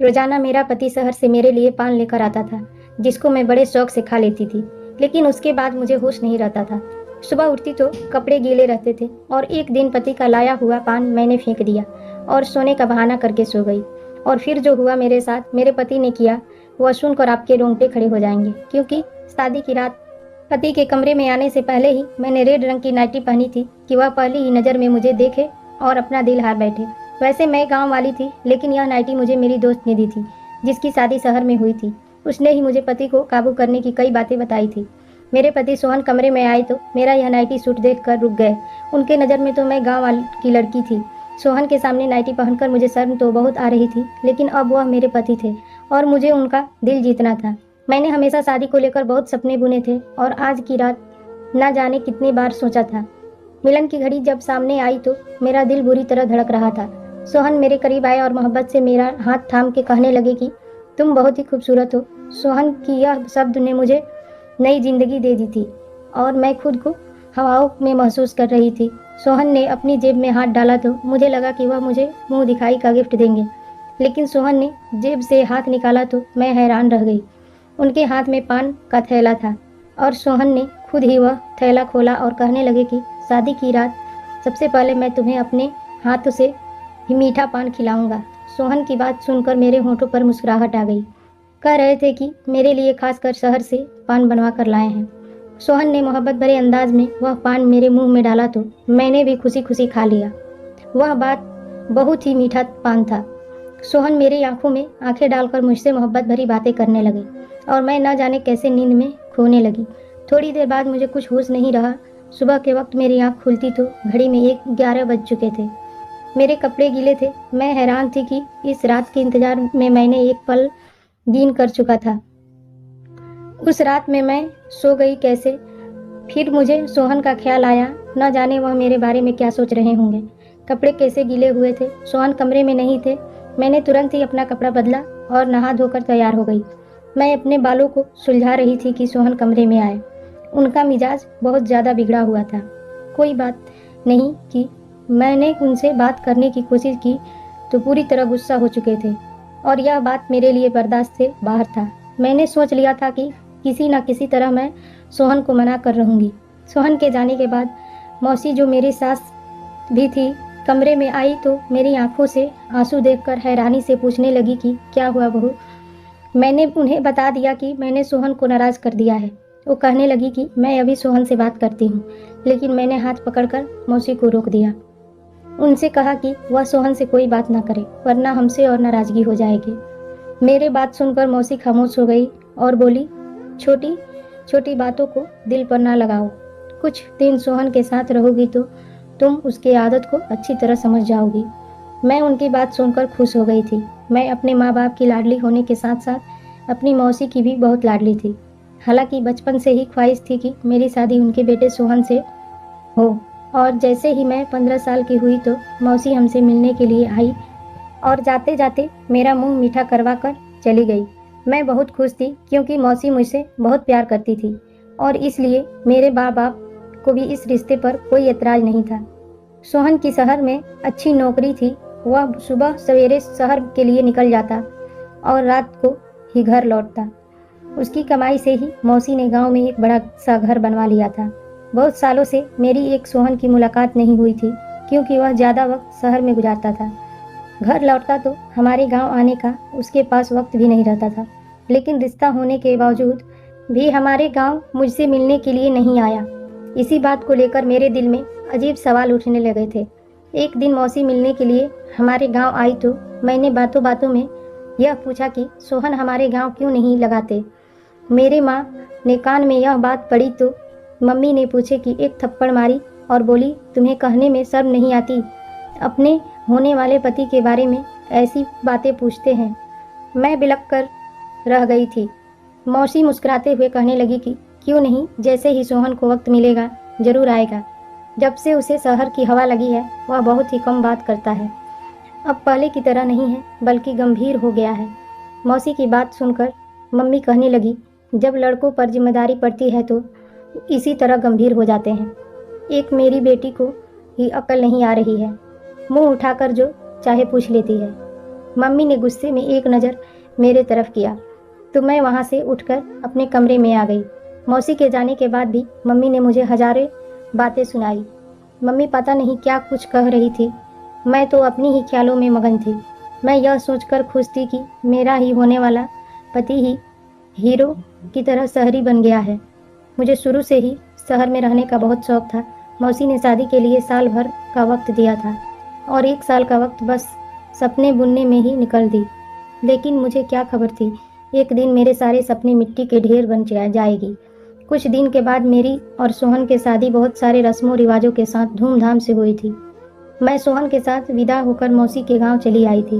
रोजाना मेरा पति शहर से मेरे लिए पान लेकर आता था, जिसको मैं बड़े शौक से खा लेती थी। लेकिन उसके बाद मुझे होश नहीं रहता था। सुबह उठती तो कपड़े गीले रहते थे और एक दिन पति का लाया हुआ पान मैंने फेंक दिया और सोने का बहाना करके सो गई। और फिर जो हुआ मेरे साथ मेरे पति ने किया, वह सुनकर आपके रोंगटे खड़े हो जाएंगे, क्योंकि शादी की रात पति के कमरे में आने से पहले ही मैंने रेड रंग की नाइटी पहनी थी कि वह पहली ही नज़र में मुझे देखे और अपना दिल हार बैठे। वैसे मैं गांव वाली थी, लेकिन यह नाइटी मुझे मेरी दोस्त ने दी थी, जिसकी शादी शहर में हुई थी। उसने ही मुझे पति को काबू करने की कई बातें बताई थी। मेरे पति सोहन कमरे में आए तो मेरा यह नाइटी सूट देखकर रुक गए। उनके नज़र में तो मैं गाँव वाली की लड़की थी। सोहन के सामने नाइटी पहनकर मुझे शर्म तो बहुत आ रही थी, लेकिन अब वह मेरे पति थे और मुझे उनका दिल जीतना था। मैंने हमेशा शादी को लेकर बहुत सपने बुने थे और आज की रात ना जाने कितनी बार सोचा था। मिलन की घड़ी जब सामने आई तो मेरा दिल बुरी तरह धड़क रहा था। सोहन मेरे करीब आए और मोहब्बत से मेरा हाथ थाम के कहने लगे कि तुम बहुत ही खूबसूरत हो। सोहन की यह शब्द ने मुझे नई जिंदगी दे दी थी और मैं खुद को हवाओं में महसूस कर रही थी। सोहन ने अपनी जेब में हाथ डाला तो मुझे लगा कि वह मुझे मुंह दिखाई का गिफ्ट देंगे, लेकिन सोहन ने जेब से हाथ निकाला तो मैं हैरान रह गई। उनके हाथ में पान का थैला था और सोहन ने खुद ही वह थैला खोला और कहने लगे कि शादी की रात सबसे पहले मैं तुम्हें अपने हाथों से ही मीठा पान खिलाऊंगा। सोहन की बात सुनकर मेरे होंठों पर मुस्कुराहट आ गई। कह रहे थे कि मेरे लिए खासकर शहर से पान बनवा कर लाए हैं। सोहन ने मोहब्बत भरे अंदाज में वह पान मेरे मुंह में डाला तो मैंने भी खुशी खुशी खा लिया। वह बात बहुत ही मीठा पान था। सोहन मेरी आंखों में आंखें डालकर मुझसे मोहब्बत भरी बातें करने लगे और मैं न जाने कैसे नींद में खोने लगी। थोड़ी देर बाद मुझे कुछ होश नहीं रहा। सुबह के वक्त मेरी आंख खुलती तो घड़ी में 11 बज चुके थे। मेरे कपड़े गीले थे। मैं हैरान थी कि इस रात के इंतजार में मैंने एक पल गिन कर चुका था। उस रात में मैं सो गई कैसे। फिर मुझे सोहन का ख्याल आया, न जाने वह मेरे बारे में क्या सोच रहे होंगे। कपड़े कैसे गीले हुए थे। सोहन कमरे में नहीं थे। मैंने तुरंत ही अपना कपड़ा बदला और नहा धोकर तैयार हो गई। मैं अपने बालों को सुलझा रही थी कि सोहन कमरे में आए। उनका मिजाज बहुत ज़्यादा बिगड़ा हुआ था। कोई बात नहीं कि मैंने उनसे बात करने की कोशिश की तो पूरी तरह गुस्सा हो चुके थे और यह बात मेरे लिए बर्दाश्त से बाहर था। मैंने सोच लिया था कि किसी न किसी तरह मैं सोहन को मना कर रहूँगी। सोहन के जाने के बाद मौसी, जो मेरी सास भी थी, कमरे में आई तो मेरी आंखों से आंसू देखकर हैरानी से पूछने लगी कि क्या हुआ बहू। मैंने उन्हें बता दिया कि मैंने सोहन को नाराज़ कर दिया है। वो कहने लगी कि मैं अभी सोहन से बात करती हूँ, लेकिन मैंने हाथ पकड़कर मौसी को रोक दिया। उनसे कहा कि वह सोहन से कोई बात ना करे, वरना हमसे और नाराज़गी हो जाएगी। मेरे बात सुनकर मौसी खामोश हो गई और बोली, छोटी छोटी बातों को दिल पर ना लगाओ। कुछ दिन सोहन के साथ रहोगी तो तुम उसकी आदत को अच्छी तरह समझ जाओगी। मैं उनकी बात सुनकर खुश हो गई थी। मैं अपने माँ बाप की लाडली होने के साथ साथ अपनी मौसी की भी बहुत लाडली थी। हालांकि बचपन से ही ख्वाहिश थी कि मेरी शादी उनके बेटे सोहन से हो, और जैसे ही मैं 15 साल की हुई तो मौसी हमसे मिलने के लिए आई और जाते जाते मेरा मुंह मीठा करवा कर चली गई। मैं बहुत खुश थी क्योंकि मौसी मुझसे बहुत प्यार करती थी और इसलिए मेरे माँ बाप को भी इस रिश्ते पर कोई एतराज़ नहीं था। सोहन की शहर में अच्छी नौकरी थी। वह सुबह सवेरे शहर के लिए निकल जाता और रात को ही घर लौटता। उसकी कमाई से ही मौसी ने गांव में एक बड़ा सा घर बनवा लिया था। बहुत सालों से मेरी एक सोहन की मुलाकात नहीं हुई थी क्योंकि वह ज़्यादा वक्त शहर में गुजारता था। घर लौटता तो हमारे गांव आने का उसके पास वक्त भी नहीं रहता था, लेकिन रिश्ता होने के बावजूद भी हमारे गांव मुझसे मिलने के लिए नहीं आया। इसी बात को लेकर मेरे दिल में अजीब सवाल उठने लगे थे। एक दिन मौसी मिलने के लिए हमारे गांव आई तो मैंने बातों बातों में यह पूछा कि सोहन हमारे गांव क्यों नहीं लगाते। मेरे माँ ने कान में यह बात पड़ी तो मम्मी ने पूछे कि एक थप्पड़ मारी और बोली, तुम्हें कहने में शर्म नहीं आती? अपने होने वाले पति के बारे में ऐसी बातें पूछते हैं। मैं बिलख कर रह गई थी। मौसी मुस्कुराते हुए कहने लगी कि क्यों नहीं, जैसे ही सोहन को वक्त मिलेगा जरूर आएगा। जब से उसे शहर की हवा लगी है वह बहुत ही कम बात करता है। अब पहले की तरह नहीं है, बल्कि गंभीर हो गया है। मौसी की बात सुनकर मम्मी कहने लगी, जब लड़कों पर जिम्मेदारी पड़ती है तो इसी तरह गंभीर हो जाते हैं। एक मेरी बेटी को ही अकल नहीं आ रही है, मुंह उठाकर जो चाहे पूछ लेती है। मम्मी ने गुस्से में एक नज़र मेरे तरफ किया तो मैं वहाँ से उठकर अपने कमरे में आ गई। मौसी के जाने के बाद भी मम्मी ने मुझे हजारों बातें सुनाई। मम्मी पता नहीं क्या कुछ कह रही थी, मैं तो अपनी ही ख्यालों में मगन थी। मैं यह सोचकर खुश थी कि मेरा ही होने वाला पति ही हीरो की तरह शहरी बन गया है। मुझे शुरू से ही शहर में रहने का बहुत शौक था। मौसी ने शादी के लिए साल भर का वक्त दिया था और 1 साल का वक्त बस सपने बुनने में ही निकल दी। लेकिन मुझे क्या खबर थी, एक दिन मेरे सारे सपने मिट्टी के ढेर बन जाएगी। कुछ दिन के बाद मेरी और सोहन की शादी बहुत सारे रस्मों रिवाजों के साथ धूमधाम से हुई थी। मैं सोहन के साथ विदा होकर मौसी के गांव चली आई थी।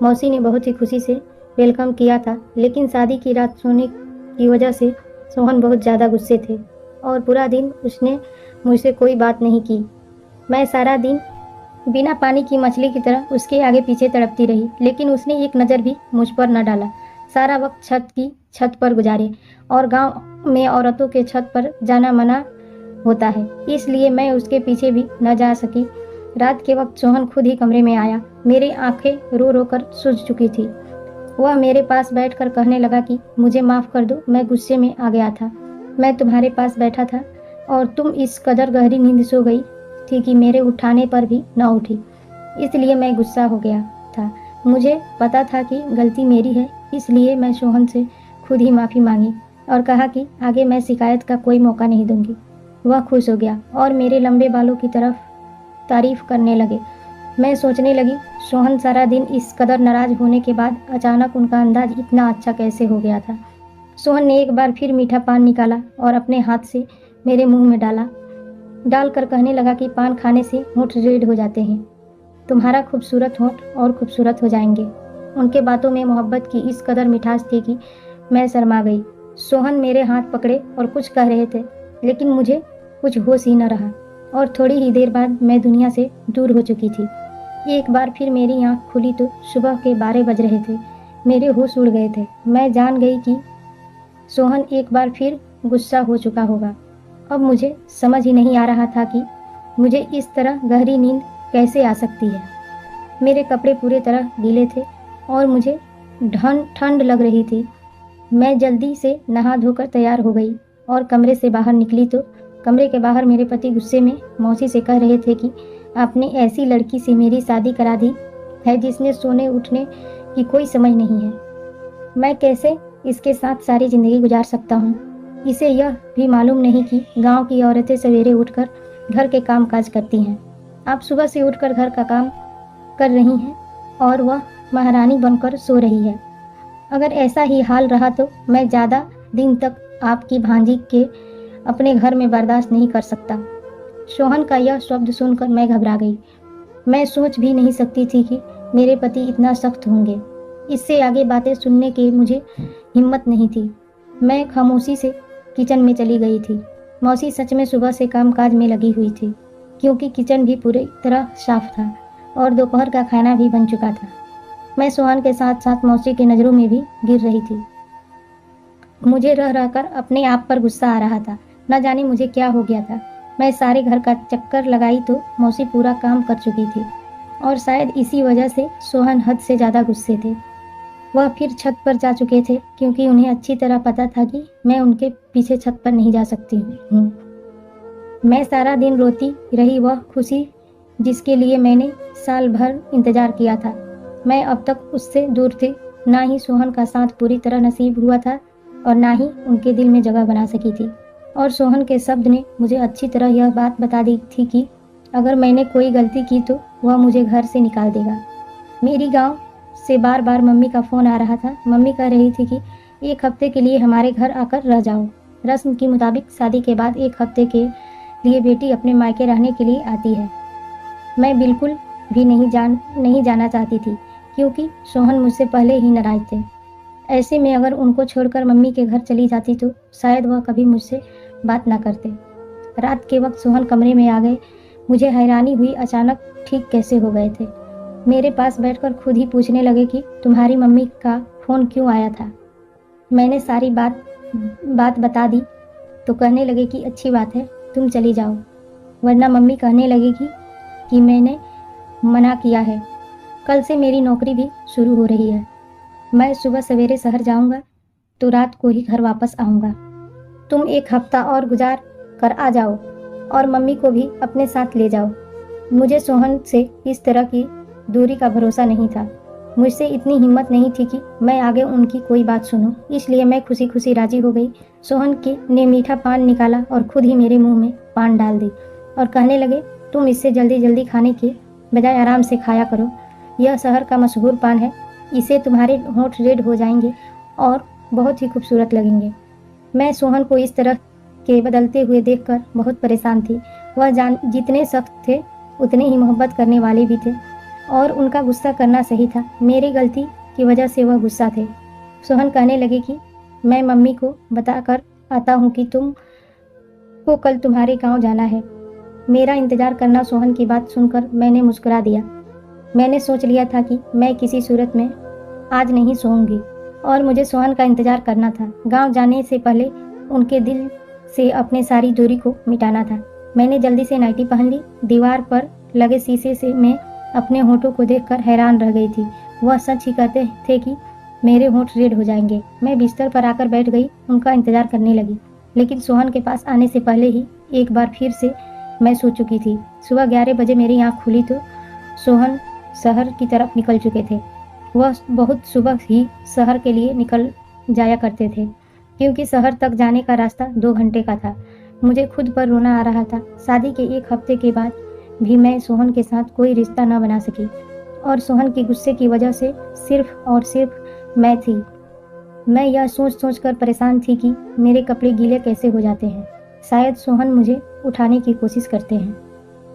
मौसी ने बहुत ही खुशी से वेलकम किया था, लेकिन शादी की रात सोने की वजह से सोहन बहुत ज़्यादा गुस्से थे और पूरा दिन उसने मुझसे कोई बात नहीं की। मैं सारा दिन बिना पानी की मछली की तरह उसके आगे पीछे तड़पती रही, लेकिन उसने एक नज़र भी मुझ पर न डाला। सारा वक्त छत पर गुजारे और गांव में औरतों के छत पर जाना मना होता है, इसलिए मैं उसके पीछे भी न जा सकी। रात के वक्त सोहन खुद ही कमरे में आया। मेरी आंखें रो रो कर सूज चुकी थी। वह मेरे पास बैठकर कहने लगा कि मुझे माफ़ कर दो, मैं गुस्से में आ गया था। मैं तुम्हारे पास बैठा था और तुम इस कदर गहरी नींद सो गई थी कि मेरे उठाने पर भी न उठी, इसलिए मैं गुस्सा हो गया था। मुझे पता था कि गलती मेरी है, इसलिए मैं सोहन से खुद ही माफ़ी मांगी और कहा कि आगे मैं शिकायत का कोई मौका नहीं दूंगी। वह खुश हो गया और मेरे लंबे बालों की तरफ तारीफ करने लगे। मैं सोचने लगी, सोहन सारा दिन इस कदर नाराज होने के बाद अचानक उनका अंदाज इतना अच्छा कैसे हो गया था। सोहन ने एक बार फिर मीठा पान निकाला और अपने हाथ से मेरे मुंह में डालकर कहने लगा कि पान खाने से होंठ रेड हो जाते हैं, तुम्हारा खूबसूरत होंठ और खूबसूरत हो जाएंगे। उनके बातों में मोहब्बत की इस कदर मिठास थी कि मैं शर्मा गई। सोहन मेरे हाथ पकड़े और कुछ कह रहे थे, लेकिन मुझे कुछ होश ही न रहा और थोड़ी ही देर बाद मैं दुनिया से दूर हो चुकी थी। एक बार फिर मेरी आँख खुली तो सुबह के 12 बज रहे थे। मेरे होश उड़ गए थे। मैं जान गई कि सोहन एक बार फिर गुस्सा हो चुका होगा। अब मुझे समझ ही नहीं आ रहा था कि मुझे इस तरह गहरी नींद कैसे आ सकती है। मेरे कपड़े पूरी तरह गीले थे और मुझे ठंड लग रही थी। मैं जल्दी से नहा धोकर तैयार हो गई और कमरे से बाहर निकली तो कमरे के बाहर मेरे पति गुस्से में मौसी से कह रहे थे कि आपने ऐसी लड़की से मेरी शादी करा दी है जिसने सोने उठने की कोई समझ नहीं है। मैं कैसे इसके साथ सारी ज़िंदगी गुजार सकता हूँ। इसे यह भी मालूम नहीं कि गांव की औरतें सवेरे उठकर घर के काम काज करती हैं। आप सुबह से उठकर घर का काम कर रही हैं और वह महारानी बनकर सो रही है। अगर ऐसा ही हाल रहा तो मैं ज़्यादा दिन तक आपकी भांजी के अपने घर में बर्दाश्त नहीं कर सकता। सोहन का यह शब्द सुनकर मैं घबरा गई। मैं सोच भी नहीं सकती थी कि मेरे पति इतना सख्त होंगे। इससे आगे बातें सुनने की मुझे हिम्मत नहीं थी। मैं खामोशी से किचन में चली गई थी। मौसी सच में सुबह से कामकाज में लगी हुई थी, क्योंकि किचन भी पूरी तरह साफ था और दोपहर का खाना भी बन चुका था। मैं सोहन के साथ साथ मौसी की नज़रों में भी गिर रही थी। मुझे रह रहकर अपने आप पर गुस्सा आ रहा था। न जाने मुझे क्या हो गया था। मैं सारे घर का चक्कर लगाई तो मौसी पूरा काम कर चुकी थी और शायद इसी वजह से सोहन हद से ज़्यादा गुस्से थे। वह फिर छत पर जा चुके थे, क्योंकि उन्हें अच्छी तरह पता था कि मैं उनके पीछे छत पर नहीं जा सकती हूँ। मैं सारा दिन रोती रही, वह खुशी जिसके लिए मैंने साल भर इंतज़ार किया था। मैं अब तक उससे दूर थी। ना ही सोहन का साथ पूरी तरह नसीब हुआ था और ना ही उनके दिल में जगह बना सकी थी। और सोहन के शब्द ने मुझे अच्छी तरह यह बात बता दी थी कि अगर मैंने कोई गलती की तो वह मुझे घर से निकाल देगा। मेरी गांव से बार बार मम्मी का फ़ोन आ रहा था। मम्मी कह रही थी कि 1 हफ्ते के लिए हमारे घर आकर रह जाओ। रस्म के मुताबिक शादी के बाद 1 हफ्ते के लिए बेटी अपने मायके रहने के लिए आती है। मैं बिल्कुल भी नहीं जाना चाहती थी, क्योंकि सोहन मुझसे पहले ही नाराज थे। ऐसे में अगर उनको छोड़कर मम्मी के घर चली जाती तो शायद वह कभी मुझसे बात ना करते। रात के वक्त सोहन कमरे में आ गए। मुझे हैरानी हुई, अचानक ठीक कैसे हो गए थे। मेरे पास बैठकर खुद ही पूछने लगे कि तुम्हारी मम्मी का फ़ोन क्यों आया था। मैंने सारी बात बता दी तो कहने लगे कि अच्छी बात है, तुम चली जाओ, वरना मम्मी कहने लगेगी कि मैंने मना किया है। कल से मेरी नौकरी भी शुरू हो रही है। मैं सुबह सवेरे शहर जाऊंगा तो रात को ही घर वापस आऊंगा। तुम एक हफ्ता और गुजार कर आ जाओ और मम्मी को भी अपने साथ ले जाओ। मुझे सोहन से इस तरह की दूरी का भरोसा नहीं था। मुझसे इतनी हिम्मत नहीं थी कि मैं आगे उनकी कोई बात सुनूं, इसलिए मैं खुशी खुशी राजी हो गई। सोहन ने मीठा पान निकाला और खुद ही मेरे मुंह में पान डाल दी और कहने लगे, तुम इससे जल्दी जल्दी खाने के बजाय आराम से खाया करो। यह शहर का मशहूर पान है, इसे तुम्हारे होंठ रेड हो जाएंगे और बहुत ही खूबसूरत लगेंगे। मैं सोहन को इस तरह के बदलते हुए देखकर बहुत परेशान थी। वह जितने सख्त थे उतने ही मोहब्बत करने वाले भी थे और उनका गुस्सा करना सही था। मेरी गलती की वजह से वह गुस्सा थे। सोहन कहने लगे कि मैं मम्मी को बताकर आता हूँ कि तुम को कल तुम्हारे गांव जाना है। मेरा इंतजार करना। सोहन की बात सुनकर मैंने मुस्कुरा दिया। मैंने सोच लिया था कि मैं किसी सूरत में आज नहीं सोऊंगी और मुझे सोहन का इंतजार करना था। गांव जाने से पहले उनके दिल से अपने सारी दूरी को मिटाना था। मैंने जल्दी से नाइटी पहन ली। दीवार पर लगे शीशे से मैं अपने होठों को देखकर हैरान रह गई थी। वह सच ही कहते थे कि मेरे होठ रेड हो जाएंगे। मैं बिस्तर पर आकर बैठ गई, उनका इंतजार करने लगी। लेकिन सोहन के पास आने से पहले ही एक बार फिर से मैं सो चुकी थी। सुबह 11 बजे मेरी आँख खुली तो सोहन शहर की तरफ निकल चुके थे। वह बहुत सुबह ही शहर के लिए निकल जाया करते थे क्योंकि शहर तक जाने का रास्ता 2 घंटे का था। मुझे खुद पर रोना आ रहा था। शादी के 1 हफ्ते के बाद भी मैं सोहन के साथ कोई रिश्ता न बना सकी और सोहन के गुस्से की वजह से सिर्फ और सिर्फ मैं थी। मैं यह सोच सोच कर परेशान थी कि मेरे कपड़े गीले कैसे हो जाते हैं। शायद सोहन मुझे उठाने की कोशिश करते हैं।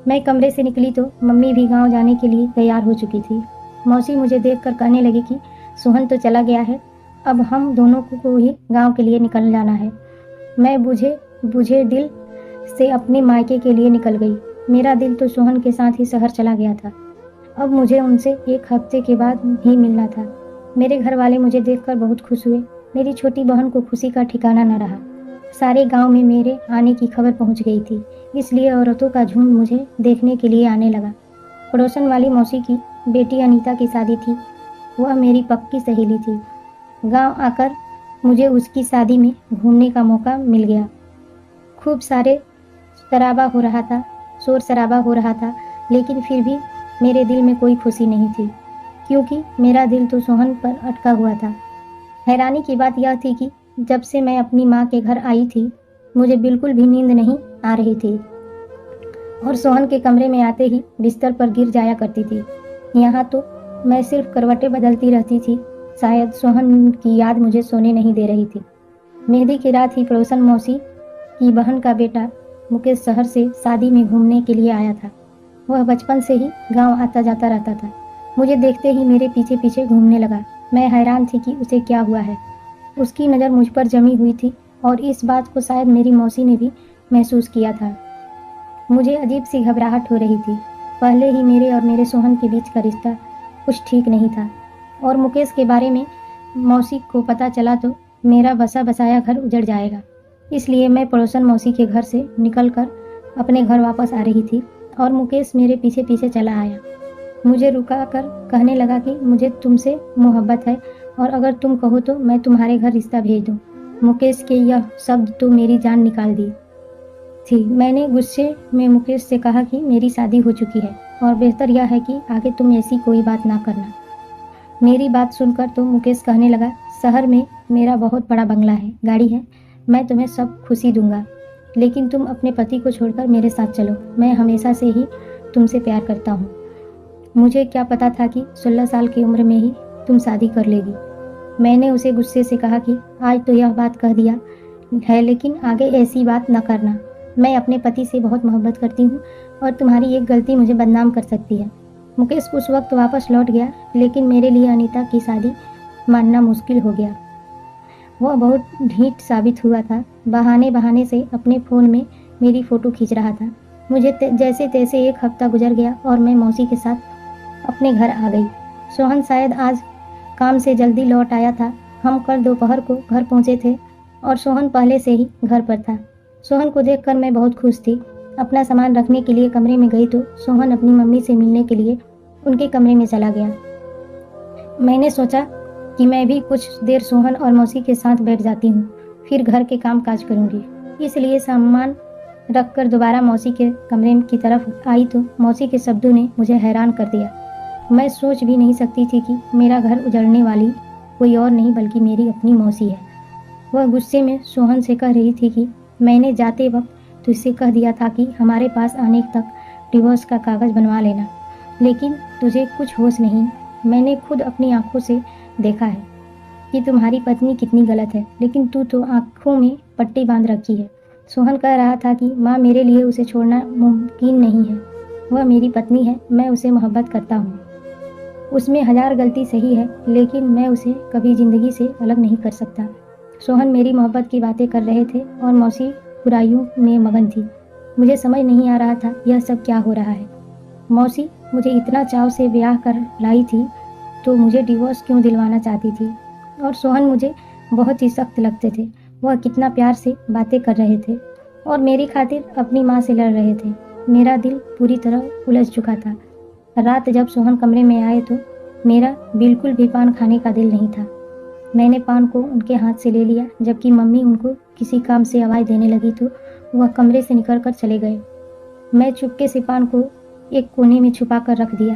मैं कमरे से निकली तो मम्मी भी गांव जाने के लिए तैयार हो चुकी थी। मौसी मुझे देखकर कहने लगी कि सोहन तो चला गया है, अब हम दोनों को ही गांव के लिए निकल जाना है। मैं बुझे दिल से अपने मायके के लिए निकल गई। मेरा दिल तो सोहन के साथ ही शहर चला गया था। अब मुझे उनसे 1 हफ्ते के बाद ही मिलना था। मेरे घर वाले मुझे देखकर बहुत खुश हुए। मेरी छोटी बहन को खुशी का ठिकाना न रहा। सारे गांव में मेरे आने की खबर पहुंच गई थी, इसलिए औरतों का झुंड मुझे देखने के लिए आने लगा। पड़ोसन वाली मौसी की बेटी अनीता की शादी थी। वह मेरी पक्की सहेली थी। गांव आकर मुझे उसकी शादी में घूमने का मौका मिल गया। खूब सारे शराबा हो रहा था, शोर शराबा हो रहा था, लेकिन फिर भी मेरे दिल में कोई खुशी नहीं थी क्योंकि मेरा दिल तो सोहन पर अटका हुआ था। हैरानी की बात यह थी कि जब से मैं अपनी माँ के घर आई थी मुझे बिल्कुल भी नींद नहीं आ रही थी और सोहन के कमरे में आते ही बिस्तर पर गिर जाया करती थी। यहाँ तो मैं सिर्फ करवटें बदलती रहती थी। शायद सोहन की याद मुझे सोने नहीं दे रही थी। मेहंदी की रात ही पड़ोसन मौसी की बहन का बेटा मुकेश शहर से शादी में घूमने के लिए आया था। वह बचपन से ही गांव आता जाता रहता था। मुझे देखते ही मेरे पीछे पीछे घूमने लगा। मैं हैरान थी कि उसे क्या हुआ है। उसकी नज़र मुझ पर जमी हुई थी और इस बात को शायद मेरी मौसी ने भी महसूस किया था। मुझे अजीब सी घबराहट हो रही थी। पहले ही मेरे और मेरे सोहन के बीच का रिश्ता कुछ ठीक नहीं था और मुकेश के बारे में मौसी को पता चला तो मेरा बसा बसाया घर उजड़ जाएगा। इसलिए मैं पड़ोसन मौसी के घर से निकलकर अपने घर वापस आ रही थी और मुकेश मेरे पीछे पीछे चला आया। मुझे रुका कर कहने लगा कि मुझे तुमसे मोहब्बत है और अगर तुम कहो तो मैं तुम्हारे घर रिश्ता भेज दूँ। मुकेश के यह शब्द तो मेरी जान निकाल दी थी। मैंने गुस्से में मुकेश से कहा कि मेरी शादी हो चुकी है और बेहतर यह है कि आगे तुम ऐसी कोई बात ना करना। मेरी बात सुनकर तो मुकेश कहने लगा, शहर में मेरा बहुत बड़ा बंगला है, गाड़ी है, मैं तुम्हें सब खुशी दूंगा, लेकिन तुम अपने पति को छोड़कर मेरे साथ चलो। मैं हमेशा से ही तुमसे प्यार करता हूँ। मुझे क्या पता था कि 16 साल की उम्र में ही तुम शादी कर लेगी। मैंने उसे गुस्से से कहा कि आज तो यह बात कह दिया है, लेकिन आगे ऐसी बात न करना। मैं अपने पति से बहुत मोहब्बत करती हूँ और तुम्हारी एक गलती मुझे बदनाम कर सकती है। मुकेश उस वक्त वापस लौट गया, लेकिन मेरे लिए अनीता की शादी मानना मुश्किल हो गया। वह बहुत ढीठ साबित हुआ था। बहाने बहाने से अपने फ़ोन में मेरी फ़ोटो खींच रहा था। मुझे जैसे तैसे 1 हफ्ता गुजर गया और मैं मौसी के साथ अपने घर आ गई। सोहन शायद आज काम से जल्दी लौट आया था। हम कल दोपहर को घर पहुंचे थे और सोहन पहले से ही घर पर था। सोहन को देखकर मैं बहुत खुश थी। अपना सामान रखने के लिए कमरे में गई तो सोहन अपनी मम्मी से मिलने के लिए उनके कमरे में चला गया। मैंने सोचा कि मैं भी कुछ देर सोहन और मौसी के साथ बैठ जाती हूँ, फिर घर के काम काज करूँगी। इसलिए सामान रखकर दोबारा मौसी के कमरे की तरफ आई तो मौसी के शब्दों ने मुझे हैरान कर दिया। मैं सोच भी नहीं सकती थी कि मेरा घर उजड़ने वाली कोई और नहीं बल्कि मेरी अपनी मौसी है। वह गुस्से में सोहन से कह रही थी कि मैंने जाते वक्त तुझसे कह दिया था कि हमारे पास आने तक डिवोर्स का कागज़ बनवा लेना, लेकिन तुझे कुछ होश नहीं। मैंने खुद अपनी आंखों से देखा है कि तुम्हारी पत्नी कितनी गलत है, लेकिन तू तो आंखों में पट्टी बांध रखी है। सोहन कह रहा था कि माँ, मेरे लिए उसे छोड़ना मुमकिन नहीं है। वह मेरी पत्नी है, मैं उसे मोहब्बत करता हूँ। उसमें हजार गलती सही है, लेकिन मैं उसे कभी ज़िंदगी से अलग नहीं कर सकता। सोहन मेरी मोहब्बत की बातें कर रहे थे और मौसी बुराइयों में मगन थी। मुझे समझ नहीं आ रहा था यह सब क्या हो रहा है। मौसी मुझे इतना चाव से ब्याह कर लाई थी तो मुझे डिवोर्स क्यों दिलवाना चाहती थी? और सोहन मुझे बहुत ही सख्त लगते थे। वह कितना प्यार से बातें कर रहे थे और मेरी खातिर अपनी माँ से लड़ रहे थे। मेरा दिल पूरी तरह उलझ चुका था। रात जब सोहन कमरे में आए तो मेरा बिल्कुल भी पान खाने का दिल नहीं था। मैंने पान को उनके हाथ से ले लिया। जबकि मम्मी उनको किसी काम से आवाज़ देने लगी तो वह कमरे से निकलकर चले गए। मैं चुपके से पान को एक कोने में छुपा कर रख दिया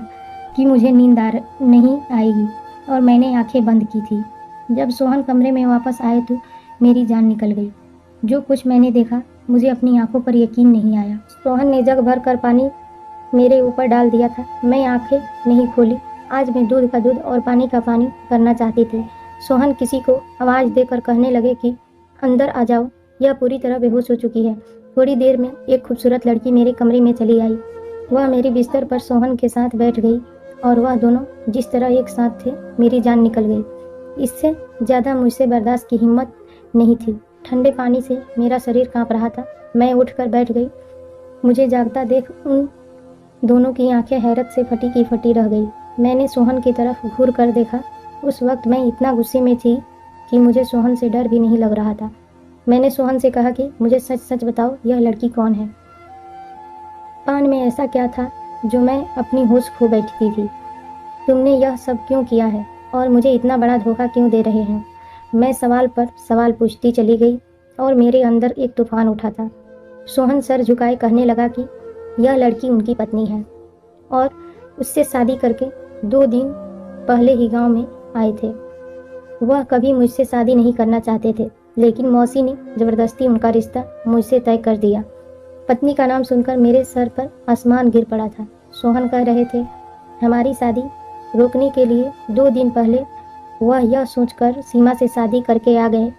कि मुझे नींद नहीं आएगी, और मैंने आंखें बंद की थी। जब सोहन कमरे में वापस आए तो मेरी जान निकल गई। जो कुछ मैंने देखा, मुझे अपनी आंखों पर यकीन नहीं आया। सोहन ने जग भर कर पानी मेरे ऊपर डाल दिया था। मैं आंखें नहीं खोली। आज मैं दूध का दूध और पानी का पानी करना चाहती थी। सोहन किसी को आवाज़ देकर कहने लगे कि अंदर आ जाओ, यह पूरी तरह बेहोश हो चुकी है। थोड़ी देर में एक खूबसूरत लड़की मेरे कमरे में चली आई। वह मेरे बिस्तर पर सोहन के साथ बैठ गई और वह दोनों जिस तरह एक साथ थे, मेरी जान निकल गई। इससे ज़्यादा मुझसे बर्दाश्त की हिम्मत नहीं थी। ठंडे पानी से मेरा शरीर कांप रहा था। मैं उठकर बैठ गई। मुझे जागता देख उन दोनों की आंखें हैरत से फटी की फटी रह गई। मैंने सोहन की तरफ घूर कर देखा। उस वक्त मैं इतना गुस्से में थी कि मुझे सोहन से डर भी नहीं लग रहा था। मैंने सोहन से कहा कि मुझे सच सच बताओ, यह लड़की कौन है? पान में ऐसा क्या था जो मैं अपनी होश खो बैठती थी? तुमने यह सब क्यों किया है और मुझे इतना बड़ा धोखा क्यों दे रहे हैं? मैं सवाल पर सवाल पूछती चली गई और मेरे अंदर एक तूफान उठा था। सोहन सर झुकाए कहने लगा कि यह लड़की उनकी पत्नी है और उससे शादी करके 2 दिन पहले ही गांव में आए थे। वह कभी मुझसे शादी नहीं करना चाहते थे, लेकिन मौसी ने ज़बरदस्ती उनका रिश्ता मुझसे तय कर दिया। पत्नी का नाम सुनकर मेरे सर पर आसमान गिर पड़ा था। सोहन कह रहे थे, हमारी शादी रोकने के लिए 2 दिन पहले वह यह सोचकर सीमा से शादी करके आ गए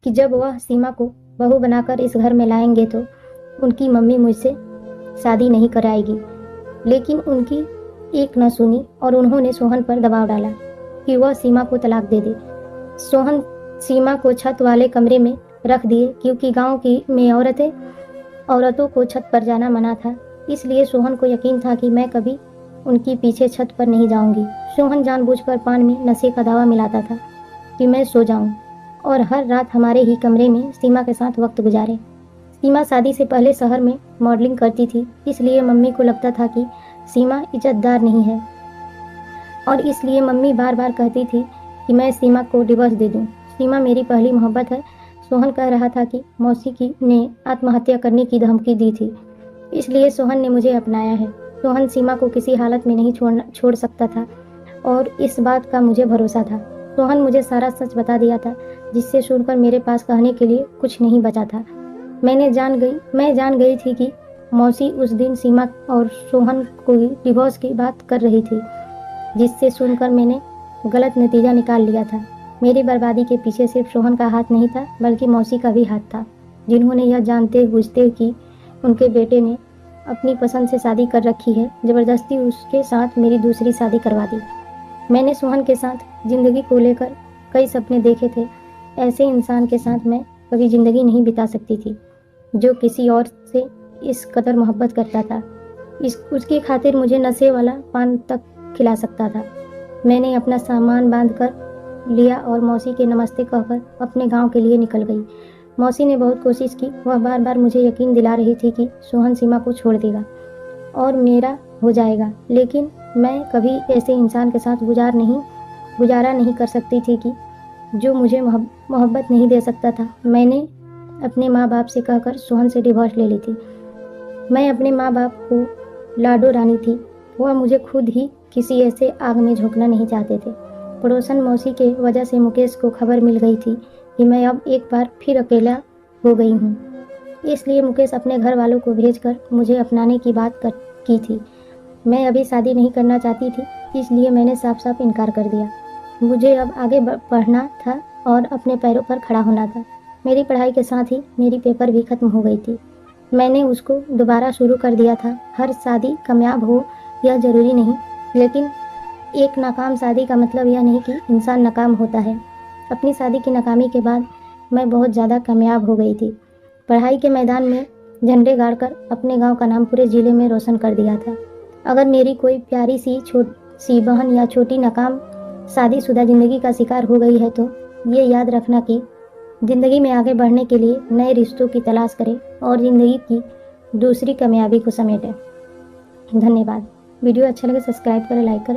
कि जब वह सीमा को बहू बनाकर इस घर में लाएंगे तो उनकी मम्मी मुझसे शादी नहीं कराएगी। लेकिन उनकी एक न सुनी और उन्होंने सोहन पर दबाव डाला कि वह सीमा को तलाक दे दे। सोहन सीमा को छत वाले कमरे में रख दिए क्योंकि गांव की में औरतों को छत पर जाना मना था। इसलिए सोहन को यकीन था कि मैं कभी उनकी पीछे छत पर नहीं जाऊंगी। सोहन जानबूझकर पान में नशे का दावा मिलाता था कि मैं सो जाऊं और हर रात हमारे ही कमरे में सीमा के साथ वक्त गुजारे। सीमा शादी से पहले शहर में मॉडलिंग करती थी, इसलिए मम्मी को लगता था कि सीमा इज्जतदार नहीं है और इसलिए मम्मी बार बार कहती थी कि मैं सीमा को डिवोर्स दे दूं। सीमा मेरी पहली मोहब्बत है। सोहन कह रहा था कि मौसी ने आत्महत्या करने की धमकी दी थी, इसलिए सोहन ने मुझे अपनाया है। सोहन सीमा को किसी हालत में नहीं छोड़ सकता था और इस बात का मुझे भरोसा था। सोहन मुझे सारा सच बता दिया था, जिससे सुनकर मेरे पास कहने के लिए कुछ नहीं बचा था। मैं जान गई थी कि मौसी उस दिन सीमा और सोहन को डिवोर्स की बात कर रही थी, जिससे सुनकर मैंने गलत नतीजा निकाल लिया था। मेरी बर्बादी के पीछे सिर्फ सोहन का हाथ नहीं था, बल्कि मौसी का भी हाथ था, जिन्होंने यह जानते बूझते कि उनके बेटे ने अपनी पसंद से शादी कर रखी है, ज़बरदस्ती उसके साथ मेरी दूसरी शादी करवा दी। मैंने सोहन के साथ ज़िंदगी को लेकर कई सपने देखे थे। ऐसे इंसान के साथ मैं कभी ज़िंदगी नहीं बिता सकती थी जो किसी और से इस कदर मोहब्बत करता था। उसकी खातिर मुझे नशे वाला पान तक खिला सकता था। मैंने अपना सामान बांध कर लिया और मौसी के नमस्ते कहकर अपने गांव के लिए निकल गई। मौसी ने बहुत कोशिश की। वह बार बार मुझे यकीन दिला रही थी कि सोहन सीमा को छोड़ देगा और मेरा हो जाएगा, लेकिन मैं कभी ऐसे इंसान के साथ गुजारा नहीं कर सकती थी कि जो मुझे मोहब्बत नहीं दे सकता था। मैंने अपने माँ बाप से कहकर सोहन से डिवोर्स ले ली थी। मैं अपने माँ बाप को लाडो रानी थी। वह मुझे खुद ही किसी ऐसे आग में झोंकना नहीं चाहते थे। पड़ोसन मौसी के वजह से मुकेश को खबर मिल गई थी कि मैं अब एक बार फिर अकेला हो गई हूँ। इसलिए मुकेश अपने घर वालों को भेजकर मुझे अपनाने की बात की थी। मैं अभी शादी नहीं करना चाहती थी, इसलिए मैंने साफ साफ इनकार कर दिया। मुझे अब आगे पढ़ना था और अपने पैरों पर खड़ा होना था। मेरी पढ़ाई के साथ ही मेरी पेपर भी खत्म हो गई थी। मैंने उसको दोबारा शुरू कर दिया था। हर शादी कामयाब हो यह ज़रूरी नहीं, लेकिन एक नाकाम शादी का मतलब यह नहीं कि इंसान नाकाम होता है। अपनी शादी की नाकामी के बाद मैं बहुत ज़्यादा कामयाब हो गई थी। पढ़ाई के मैदान में झंडे गाड़कर अपने गांव का नाम पूरे ज़िले में रोशन कर दिया था। अगर मेरी कोई प्यारी सी बहन या छोटी नाकाम शादीशुदा ज़िंदगी का शिकार हो गई है तो ये याद रखना कि ज़िंदगी में आगे बढ़ने के लिए नए रिश्तों की तलाश करें और ज़िंदगी की दूसरी कामयाबी को समेटें। धन्यवाद। वीडियो अच्छा लगे सब्सक्राइब करें, लाइक करें।